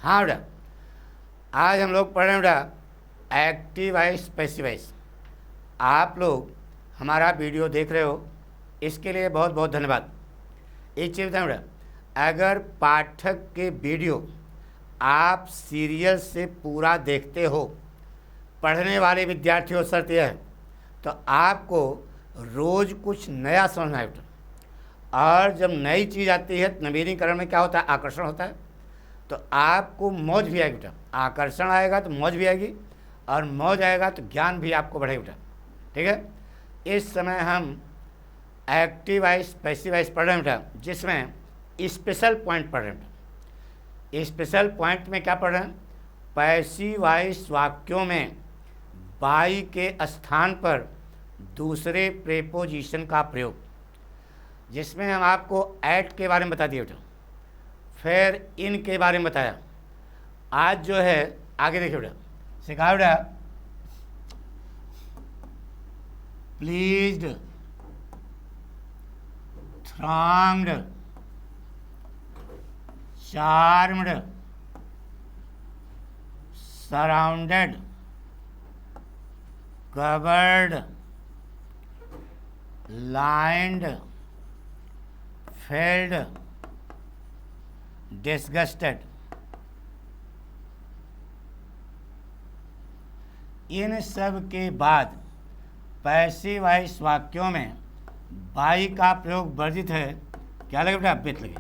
हाँ बेटा, आज हम लोग पढ़ रहे हैं बेटा एक्टिव वॉइस पैसिव वॉइस। आप लोग हमारा वीडियो देख रहे हो, इसके लिए बहुत बहुत धन्यवाद। एक चीज़ बताएं बेटा, अगर पाठक के वीडियो आप सीरियल से पूरा देखते हो, पढ़ने वाले विद्यार्थियों शर्त यह है तो आपको रोज़ कुछ नया समझना है बेटा। और जब नई चीज़ आती है नवीनीकरण में क्या होता है, आकर्षण होता है, तो आपको मौज भी आएगी बेटा। आकर्षण आएगा तो मौज भी आएगी, और मौज आएगा तो ज्ञान भी आपको बढ़ेगा बेटा। ठीक है, इस समय हम एक्टिव वॉइस पैसिव वॉइस पढ़ रहे हैं बेटा, जिसमें स्पेशल पॉइंट पढ़ रहे हैं बेटा। स्पेशल पॉइंट में क्या पढ़ रहे हैं, पैसिव वॉइस वाक्यों में बाई के स्थान पर दूसरे प्रेपोजिशन का प्रयोग, जिसमें हम आपको एट के बारे में बता दिए बेटा, फिर इन के बारे में बताया। आज जो है आगे देखिए बेटा, सिखाओ बेटा pleased, thronged, charmed, surrounded, covered, lined, filled, disgusted। इन सब के बाद पैसिव वॉइस वाक्यों में बाई का प्रयोग वर्जित है। क्या लगे बेटा, विथ लगे।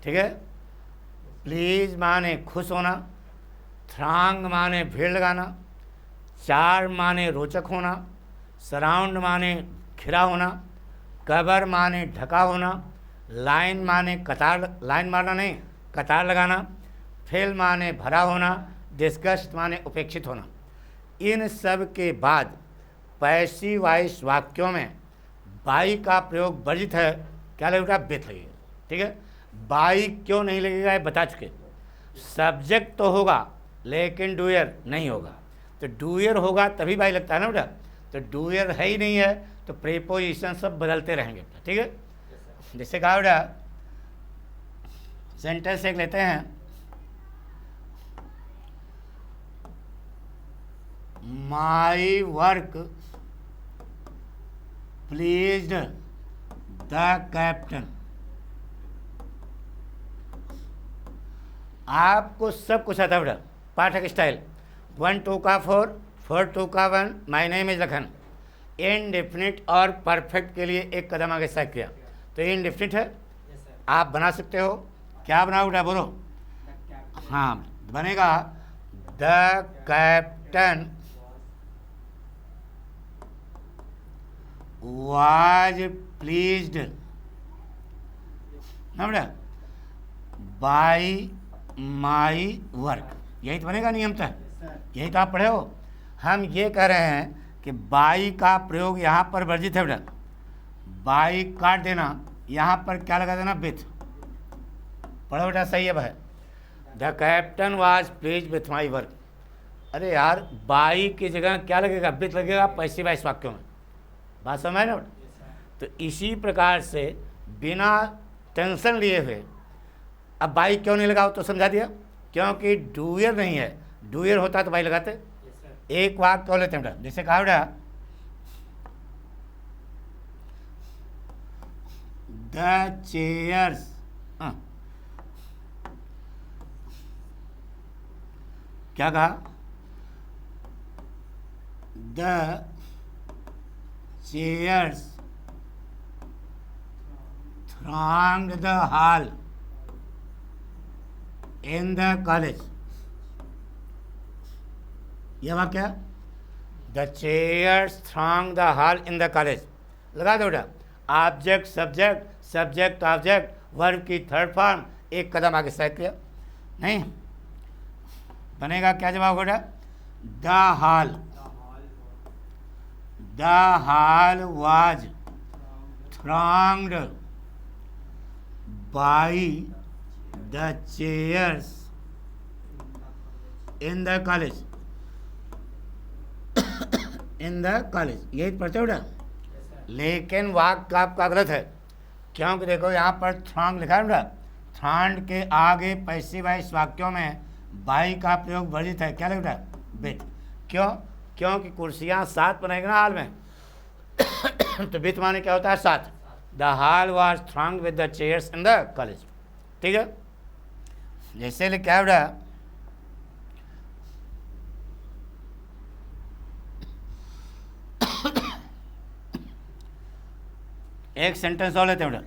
ठीक है, प्लीज माने खुश होना, थ्रांग माने भीड़ लगाना, चार माने रोचक होना, सराउंड माने घिरा होना, कवर माने ढका होना, लाइन माने कतार, लाइन मारना नहीं कतार लगाना, फिल माने भरा होना, डिस्गस्ट माने उपेक्षित होना। इन सब के बाद पैसिव वॉइस वाक्यों में बाई का प्रयोग वर्जित है। क्या लगेगा, विथ लगेगा। ठीक है, बाई क्यों नहीं लगेगा ये बता चुके। सब्जेक्ट तो होगा लेकिन डूयर नहीं होगा, तो डूयर होगा तभी बाई लगता है ना बेटा, तो डूयर है ही नहीं है तो प्रीपोजिशन सब बदलते रहेंगे। ठीक है, जैसे कहा बेटा सेंटेंस एक लेते हैं, my work pleased the captain. आपको सब कुछ आता है बेटा, पाठक स्टाइल 1 2 का 4 4 2 का 1, my name is Lakhan. Indefinite और परफेक्ट के लिए एक कदम आगे सेट किया, तो इनडेफिनिट है, आप बना सकते हो। क्या बनाओ बेटा, बोलो। हाँ, बनेगा द कैप्टन was pleased ना बेटा by my work। यही तो बनेगा नियमतः, यही तो आप पढ़े हो। हम ये कह रहे हैं कि बाई का प्रयोग यहाँ पर वर्जित है बेटा, बाई काट देना, यहाँ पर क्या लगा देना, विथ। पढ़ो बेटा, सही है भाई। The captain was please with my work. अरे यार, बाई की जगह क्या लगेगा, विथ लगेगा पैसिव वॉइस वाक्यों में। बात समझ ना। तो इसी प्रकार से बिना टेंशन लिए हुए, अब बाई क्यों नहीं लगाओ तो समझा दिया, क्योंकि डूयर नहीं है। डूयर होता तो बाई लगाते। एक वाक्य क्यों लेते हैं बेटा, जैसे कहा बेटा द चेयर्स, क्या कहा, the chairs thronged the hall in the college। यह वाक्य, the chairs thronged the hall in the college। लगा दो बेटा, object subject, subject object, verb की थर्ड फॉर्म, एक कदम आगे सेट किया। नहीं बनेगा, क्या जवाब बेटा, the hall. The hall was thronged by the chairs in the college। in the college यही पढ़ते हो बेटा, लेकिन वाक्य आपका गलत है, क्योंकि देखो यहाँ पर थ्रॉन्ग लिखा है बेटा, थ्रॉन्ड के आगे पैसिव वॉइस वाक्यों में बाई का प्रयोग वर्जित है। क्या लग रहा है? विथ। क्यों? क्योंकि कुर्सियाँ 7 बनाएंगे ना हाल में तो विथ माने क्या होता है? 7। The hall was throng with the chairs in the college. ठीक है, जैसे क्या हो रहा है? एक सेंटेंस और लेते हैं।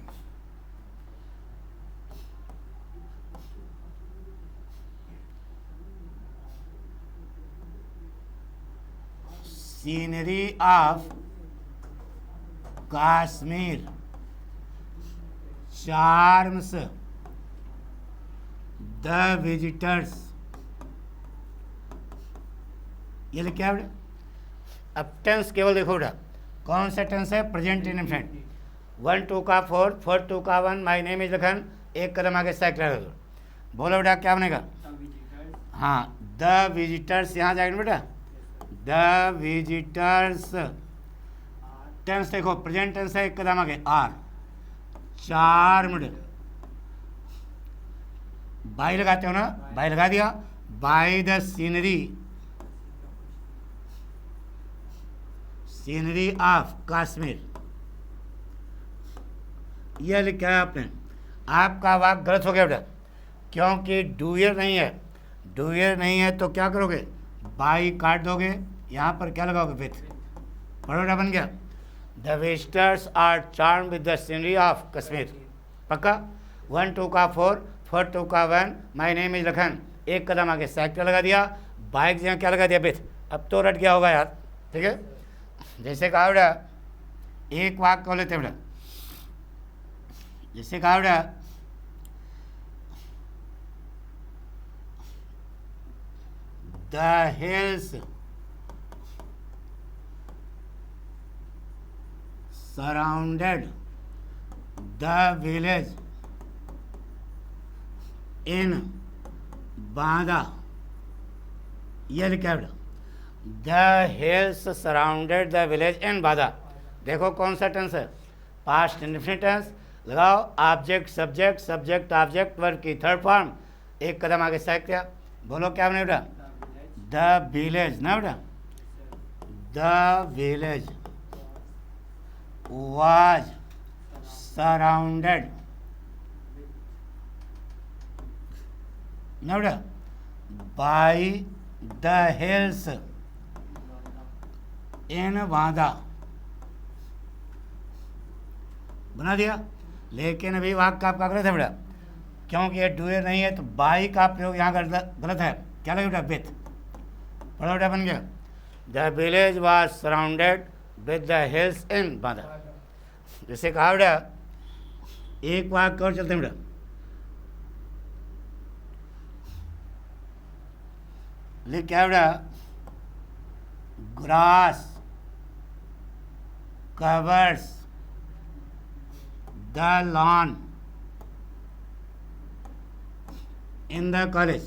Scenery of Kashmir charms the visitors. ये क्या है? अब टेंस केवल देखो बेटा, कौन सा टेंस है? Present indefinite. 1 2 का 4, 4 2 का 1, माई नेम इज लखन, एक कदम आगे साइकिल। बोलो बेटा क्या बनेगा? हाँ, द विजिटर्स यहाँ जाएगा बेटा, द विजिटर्स। टेंस देखो, प्रेजेंट टेंस है, एक कदम आगे आर। चार्म्ड, बाई लगाते हो ना, बाई लगा दिया। By the scenery, scenery of Kashmir. यह लिखा है आपने। आपका वाक्य गलत हो गया बेटा, क्योंकि डूयर नहीं है। डूयर नहीं है तो क्या करोगे? बाई काट दोगे, यहाँ पर क्या लगाओगे? विथ। पढ़ोटा बन गया। The visitors are charm with the scenery of Kashmir. पक्का? 1 2 का 4, 4 2 का 1, माई नेम इज लखन, एक कदम आगे साइकिल लगा दिया। बाइक जहाँ क्या लगा दिया? विथ। अब तो रट गया होगा यार। ठीक है, जैसे कहा बेटा, एक वाक्य को लेते बेटा, जैसे कहा बेटा, the hills surrounded the village in Banda. यह लिखा बेटा, the hills surrounded the village in Banda. देखो कौन सा टेंस है? Past indefinite tense. लगाओ object subject, subject object, verb की थर्ड फॉर्म, एक कदम आगे साइड किया। बोलो क्या बने बेटा? द विलेज ना बेटा, द विलेज वाज सराउंडेड ना बेटा by the hills in Banda. बना दिया। लेकिन अभी वाक्य आपका गलत है बेटा, क्योंकि ये डूयर नहीं है तो बाई का प्रयोग यहाँ गलत है। क्या लगे बेटा? विथ। पढ़ो बेटा, बन गया। The village was surrounded with the hills in Banda. जैसे कहा बेटा, एक वाक्य और चलते हैं बेटा। लिख क्या बेटा? Grass covers the log in the college.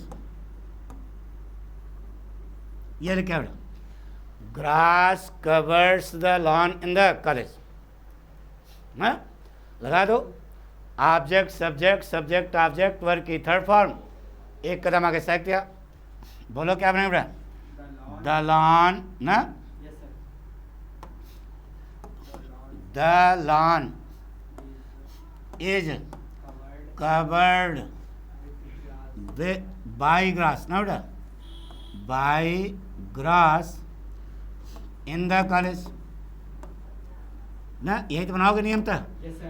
ये क्या बेटा? Grass covers the log in the college. लगा दो object subject, subject object, verb की थर्ड फॉर्म, एक कदम आगे साइड किया। बोलो क्या बने बेटा? द लॉन ना, the lawn is covered by grass ना बेटा, by grass in the college ना। यही तो बनाओगे नियम था।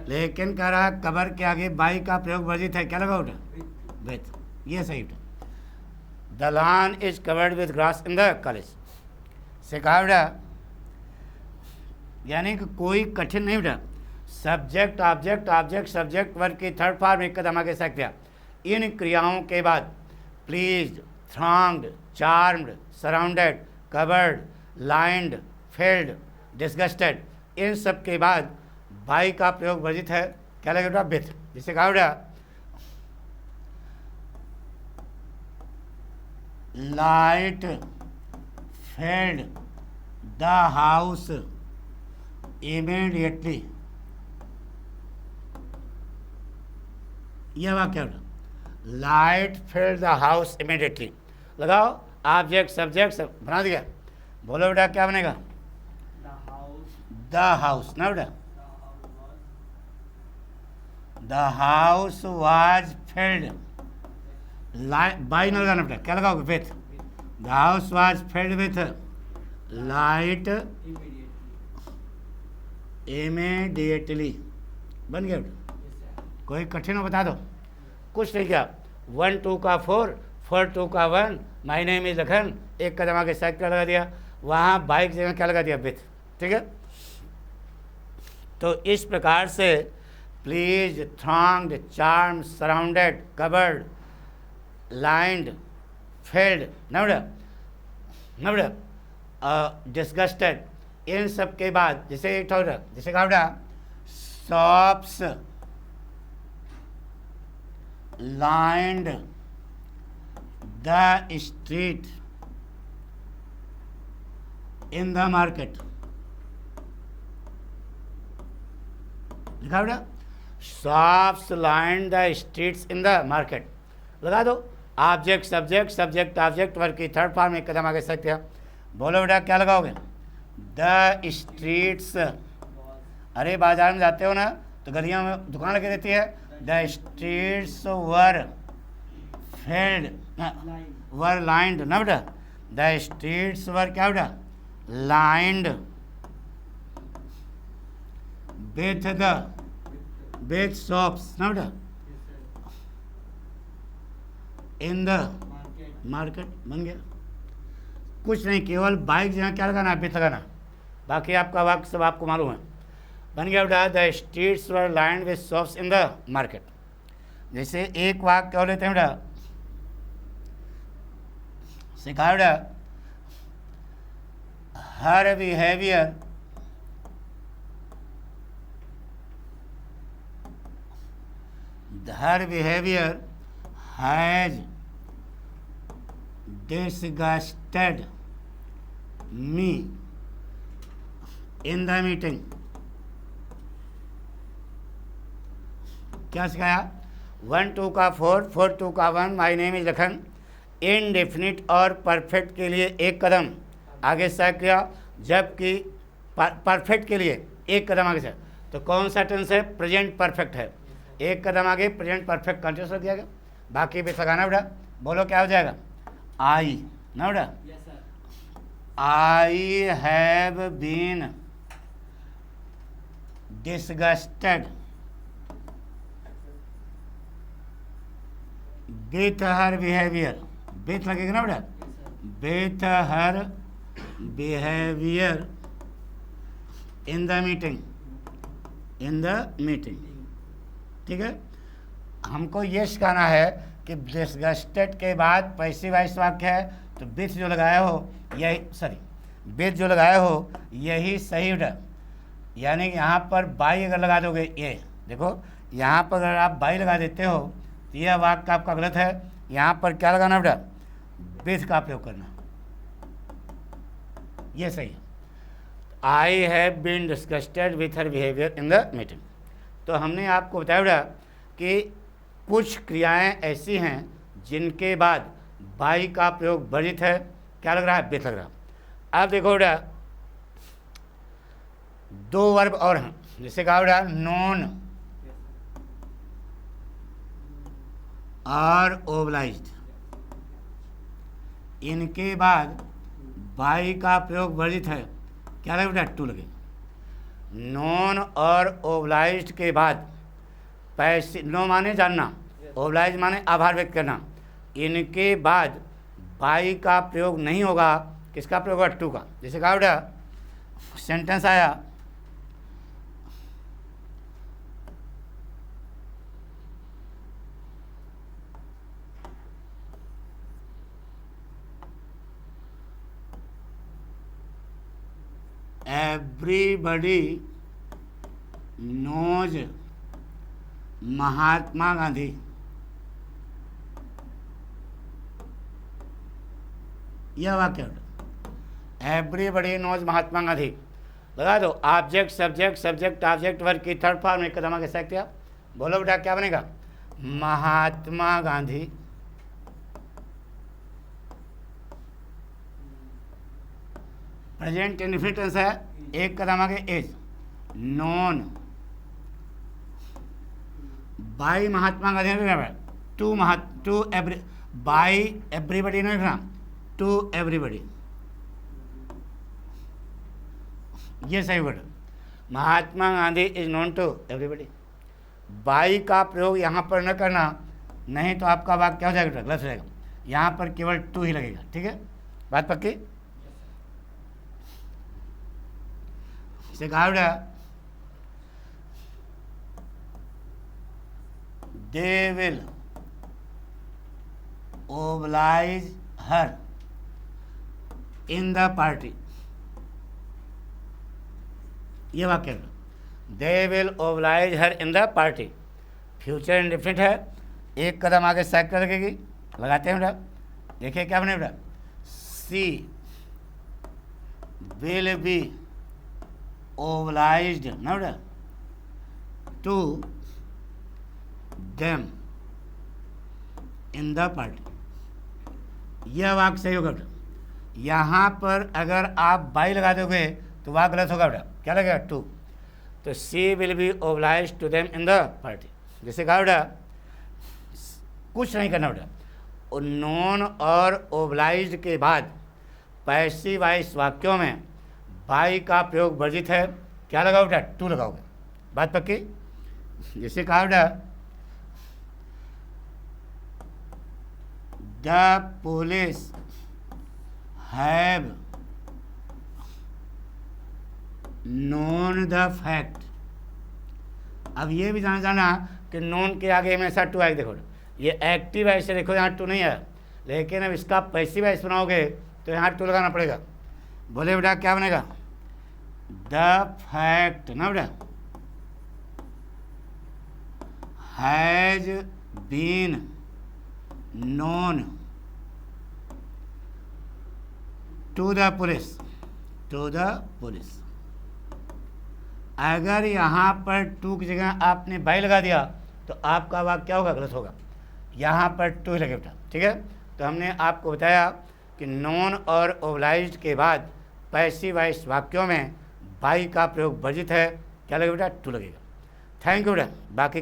लेकिन कह रहा कवर के आगे बाई का प्रयोग वर्जित है। क्या लगा बेटा? विथ। ये सही बेटा। The lawn is covered with grass in the college से कहा बेटा, यानी कि कोई कठिन नहीं बेटा। Subject object, object subject, verb की थर्ड फॉर्म, एक कदम आगे सकते। इन क्रियाओं के बाद pleased, thronged, charmed, surrounded, covered, lined, filled, disgusted, इन सब के बाद बाई का प्रयोग वर्जित है। क्या लगे बेटा? विथ। जिसे कहा बेटा, light filled the house immediately. यह वाक्य बेटा, light filled the house immediately. लगाओ ऑब्जेक्ट सब्जेक्ट सब बना दिया। बोलो बेटा क्या बनेगा? द हाउस ना बेटा, the house was field by न लगाना बेटा, क्या लगाओगे? With. The house was filled with light immediately. बन गया बेटा? कोई कठिन हो बता दो। कुछ नहीं किया। 1 2 का 4, 4 2 का 1, माय नेम इज लखन, एक कदम आगे साइकिल लगा दिया, वहाँ बाइक जगह क्या लगा दिया? विथ। ठीक है, तो इस प्रकार से please, thronged, charm, surrounded, covered, lined, filled, नवड़ा, डिस्गस्टेड, इन सब के बाद जैसे एक था, जैसे कहा बेटा shops lined the street in the market. लिखा बेटा, shops lined the streets in the market. लगा दो ऑब्जेक्ट सब्जेक्ट, सब्जेक्ट ऑब्जेक्ट, वर्ग की थर्ड फॉर्म एक कदम आगे सकते हैं। बोलो बेटा क्या लगाओगे? The streets. अरे बाजार में जाते हो ना तो गलियों में दुकान लगी रहती है। The streets were field, were lined ना बेटा, द स्ट्रीट्स वर क्या बेटा? लाइंड विथ शॉप्स ना बेटा इन द मार्केट। बन गया। कुछ नहीं, केवल बाइक जहाँ क्या लगाना है? विथ लगाना, बाकी आपका वाक्य सब आपको मालूम है। बन गया बेटा, the streets were lined with shops in the market. जैसे एक वाक्य और लेते हैं बेटा, सिखा बेटा, हर behaviour has disgusted me in the meeting। क्या सिखाया? 1 2 का 4, 4 2 का 1, my name is Lakhan. Indefinite और परफेक्ट के लिए एक कदम आगे से किया, जबकि परफेक्ट के लिए एक कदम आगे से। तो कौन सा टेंस है? प्रेजेंट परफेक्ट है। एक कदम आगे प्रेजेंट परफेक्ट कंटिन्यूस रख दिया गया। बाकी भी सगाना बेटा, बोलो क्या हो जाएगा? आई ना बेटा, I have been disgusted with her behaviour. With लगेगा ना बेटा, with her behaviour in the meeting, in the meeting. ठीक है, हमको ये सिखाना है कि डिसगस्टेड के बाद पैसिव वॉइस वाक्य है, तो विथ जो लगाया हो यही, विथ जो लगाया हो यही सही बेटा। यानी कि यहाँ पर बाई अगर लगा दोगे, ये देखो यहाँ पर अगर आप बाई लगा देते हो तो यह वाक्य आपका गलत है। यहाँ पर क्या लगाना बेटा? विथ का प्रयोग करना, ये सही है। I have been disgusted with her behaviour in the meeting. तो हमने आपको बताया बेटा कि कुछ क्रियाएं ऐसी हैं जिनके बाद बाई का प्रयोग वर्जित है। क्या लग रहा है? विथ लग रहा है। अब देखो बेटा, दो वर्ब और हैं, जैसे कहा बेटा नॉन और ओबलाइज्ड, इनके बाद बाई का प्रयोग वर्जित है। क्या लगे बेटा? टू लगे। नॉन और ओबलाइज्ड के बाद पैसे, नो माने जानना, ओबलाइज माने आभार व्यक्त करना, इनके बाद बाई का प्रयोग नहीं होगा। किसका प्रयोग होगा? टू का। जैसे कहा बेटा सेंटेंस आया, एवरीबडी नोज महात्मा गांधी। यह वाक्य एवरीबडी नोज महात्मा गांधी। लगा दो ऑब्जेक्ट सब्जेक्ट, सब्जेक्ट ऑब्जेक्ट, वर्ग की थर्ड फॉर्म एक कदम आगे सकते आप। बोलो बेटा क्या बनेगा? Mahatma Gandhi present indefinite tense है, एक कदम आगे is known by Mahatma Gandhi to every by everybody नहीं लिखना, टू एवरीबडी, ये सही word. Mahatma Gandhi is known to everybody. By का प्रयोग यहाँ पर न करना, नहीं तो आपका वाक्य क्या हो जाएगा, गलत हो जाएगा। यहाँ पर केवल टू ही लगेगा, ठीक है, बात पक्की। इसे कहा बेटा they will obliged her in the party, ये वाक्य है, they will obliged her in the party. Future indefinite है, एक कदम आगे साइकिल लगेगी, लगाते हैं बेटा, देखिए क्या बने बेटा, सी विल बी ओबलाइज्ड ना बेटा to them in the party, यह वाक्य सही होगा बेटा। यहाँ पर अगर आप बाई लगा दोगे तो वह गलत होगा बेटा, क्या लगेगा, टू। तो she will be obliged to them in the party. जैसे कहा बेटा कुछ नहीं करना बेटा, नॉन और ओबलाइज के बाद पैसिव वॉइस वाक्यों में बाई का प्रयोग वर्जित है, क्या लगाओ बेटा, टू लगाओगे, बात पक्की। जैसे कहा बेटा the police have known the fact. अब ये भी जाना कि नोन के आगे हमेशा टू आएगा। देखो ये एक्टिव है, इसे देखो यहाँ टू नहीं है, लेकिन अब इसका पैसिव वॉइस बनाओगे तो यहाँ टू लगाना पड़ेगा। बोले बेटा क्या बनेगा, द फैक्ट ना बेटा has been known to the police, to the police. अगर यहाँ पर टू की जगह आपने बाई लगा दिया तो आपका वाक्य क्या होगा, गलत होगा, यहाँ पर टू ही लगे बेटा, ठीक है। तो हमने आपको बताया कि नॉन और ओबलाइज्ड के बाद पैसिव वॉइस वाक्यों में बाई का प्रयोग वर्जित है, क्या लगेगा बेटा, टू लगेगा। थैंक यू बेटा। बाकी